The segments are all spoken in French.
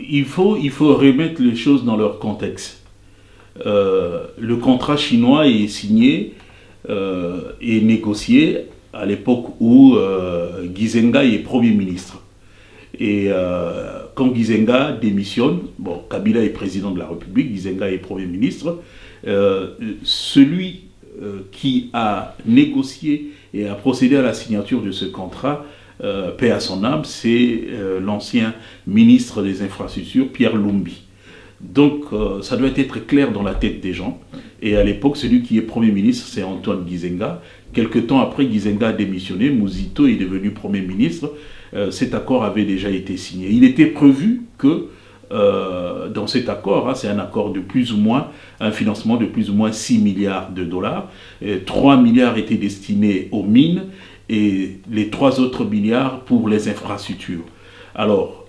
Il faut remettre les choses dans leur contexte. Le contrat chinois est signé et négocié à l'époque où Guy Zenga est Premier ministre. Et quand Guy Zenga démissionne, Kabila est président de la République, Guy Zenga est Premier ministre, celui qui a négocié et a procédé à la signature de ce contrat, paix à son âme, c'est l'ancien ministre des Infrastructures, Pierre Lumbi. Donc ça doit être clair dans la tête des gens. Et à l'époque, celui qui est Premier ministre, c'est Antoine Gizenga. Quelque temps après, Gizenga a démissionné, Muzito est devenu Premier ministre. Cet accord avait déjà été signé. Il était prévu que dans cet accord, c'est un accord de plus ou moins, un financement de plus ou moins 6 milliards de dollars. 3 milliards étaient destinés aux mines et les 3 autres milliards pour les infrastructures. Alors,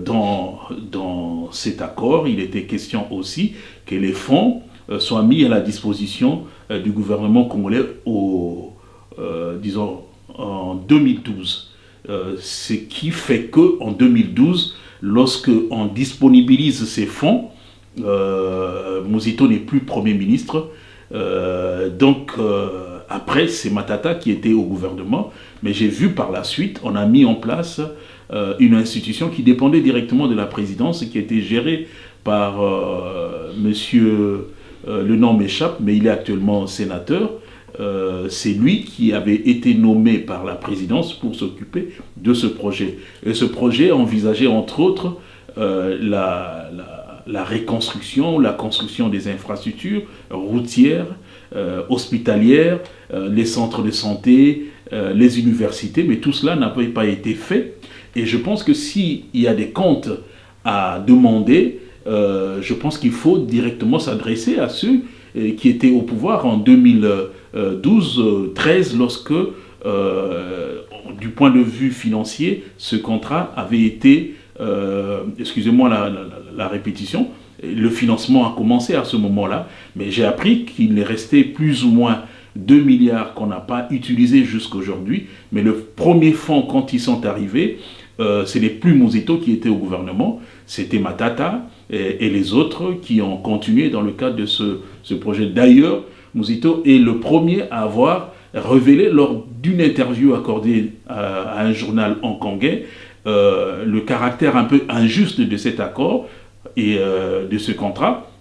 dans cet accord, il était question aussi que les fonds soient mis à la disposition du gouvernement congolais disons, en 2012. Ce qui fait qu'en 2012, lorsque on disponibilise ces fonds, Muzito n'est plus Premier ministre. Après, c'est Matata qui était au gouvernement. Mais j'ai vu par la suite, on a mis en place une institution qui dépendait directement de la présidence, qui était gérée par monsieur, le nom m'échappe, mais il est actuellement sénateur. C'est lui qui avait été nommé par la présidence pour s'occuper de ce projet. Et ce projet envisageait entre autres la reconstruction, la construction des infrastructures routières, hospitalières, les centres de santé, les universités, mais tout cela n'avait pas été fait. Et je pense que s'il y a des comptes à demander, je pense qu'il faut directement s'adresser à ceux qui étaient au pouvoir en 2012-13, lorsque, du point de vue financier, ce contrat avait été, excusez-moi la répétition, le financement a commencé à ce moment-là, mais j'ai appris qu'il restait plus ou moins 2 milliards qu'on n'a pas utilisés jusqu'à aujourd'hui, mais le premier fonds, quand ils sont arrivés, ce n'est plus Muzito qui était au gouvernement, c'était Matata et les autres qui ont continué dans le cadre de ce projet. D'ailleurs, Muzito est le premier à avoir révélé lors d'une interview accordée à un journal hongkongais le caractère un peu injuste de cet accord et de ce contrat.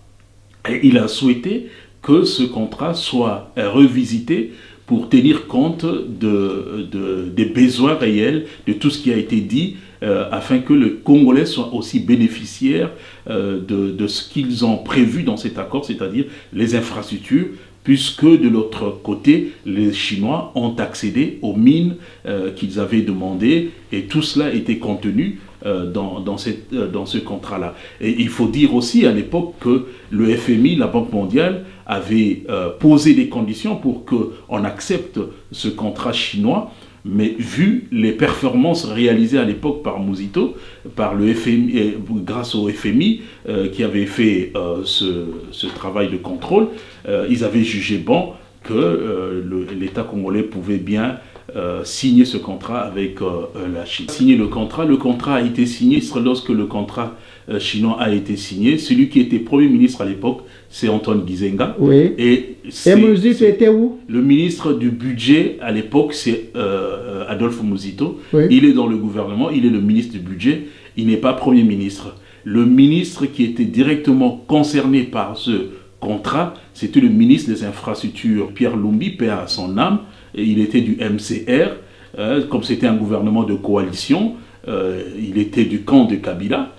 Et il a souhaité que ce contrat soit revisité pour tenir compte des besoins réels, de tout ce qui a été dit, afin que les Congolais soient aussi bénéficiaires de ce qu'ils ont prévu dans cet accord, c'est-à-dire les infrastructures, puisque de l'autre côté, les Chinois ont accédé aux mines qu'ils avaient demandées, et tout cela était contenu dans ce contrat-là. Et il faut dire aussi à l'époque que le FMI, la Banque mondiale, avait posé des conditions pour qu'on accepte ce contrat chinois, mais vu les performances réalisées à l'époque par Muzito, par le FMI, grâce au FMI qui avait fait ce travail de contrôle, ils avaient jugé bon que l'État congolais pouvait bien signer ce contrat avec la Chine. Signer le contrat a été signé lorsque le contrat chinois a été signé. Celui qui était Premier ministre à l'époque, c'est Antoine Gizenga. Oui. Et Muzito était où? Le ministre du budget à l'époque, c'est Adolphe Muzito. Oui. Il est dans le gouvernement, il est le ministre du budget, il n'est pas Premier ministre. Le ministre qui était directement concerné par ce contrat, c'était le ministre des Infrastructures, Pierre Lumbi, paix à son âme. Et il était du MCR, comme c'était un gouvernement de coalition, il était du camp de Kabila.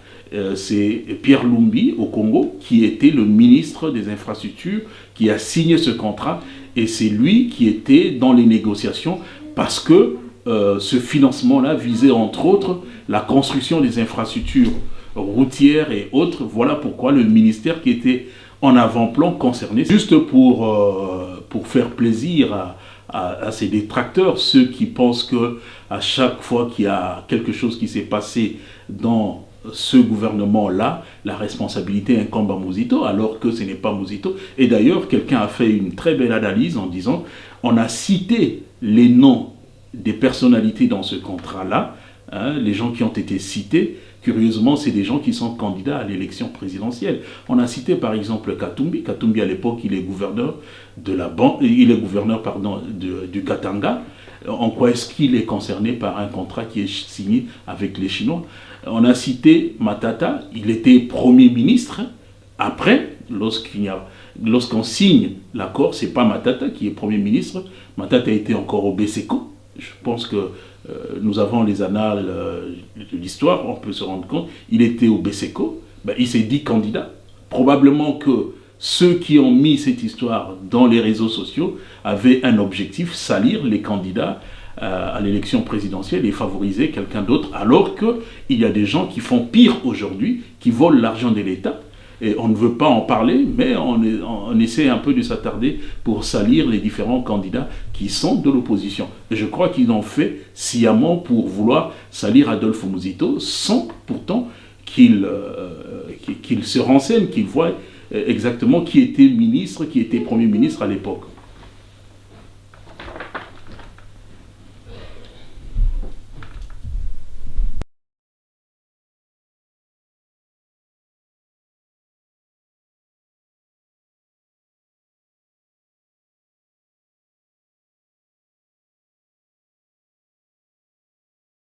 C'est Pierre Lumbi au Congo qui était le ministre des Infrastructures qui a signé ce contrat, et c'est lui qui était dans les négociations parce que ce financement-là visait entre autres la construction des infrastructures routières et autres. Voilà pourquoi le ministère qui était en avant-plan concerné, juste pour faire plaisir à ces détracteurs, ceux qui pensent que à chaque fois qu'il y a quelque chose qui s'est passé dans ce gouvernement-là, la responsabilité incombe à Muzito, alors que ce n'est pas Muzito. Et d'ailleurs, quelqu'un a fait une très belle analyse en disant, on a cité les noms des personnalités dans ce contrat-là, les gens qui ont été cités, curieusement, c'est des gens qui sont candidats à l'élection présidentielle. On a cité par exemple Katumbi. Katumbi, à l'époque, il est gouverneur du Katanga. En quoi est-ce qu'il est concerné par un contrat qui est signé avec les Chinois? On a cité Matata, il était Premier ministre. Après, lorsqu'on signe l'accord, ce n'est pas Matata qui est Premier ministre. Matata était encore au BSECO. Je pense que nous avons les annales de l'histoire, on peut se rendre compte. Il était au BSECO, il s'est dit candidat. Probablement que ceux qui ont mis cette histoire dans les réseaux sociaux avaient un objectif, salir les candidats à l'élection présidentielle et favoriser quelqu'un d'autre, alors qu'il y a des gens qui font pire aujourd'hui, qui volent l'argent de l'État. Et on ne veut pas en parler, mais on essaie un peu de s'attarder pour salir les différents candidats qui sont de l'opposition. Et je crois qu'ils ont fait sciemment pour vouloir salir Adolphe Muzito, sans pourtant qu'il se renseigne, qu'il voit exactement qui était ministre, qui était Premier ministre à l'époque.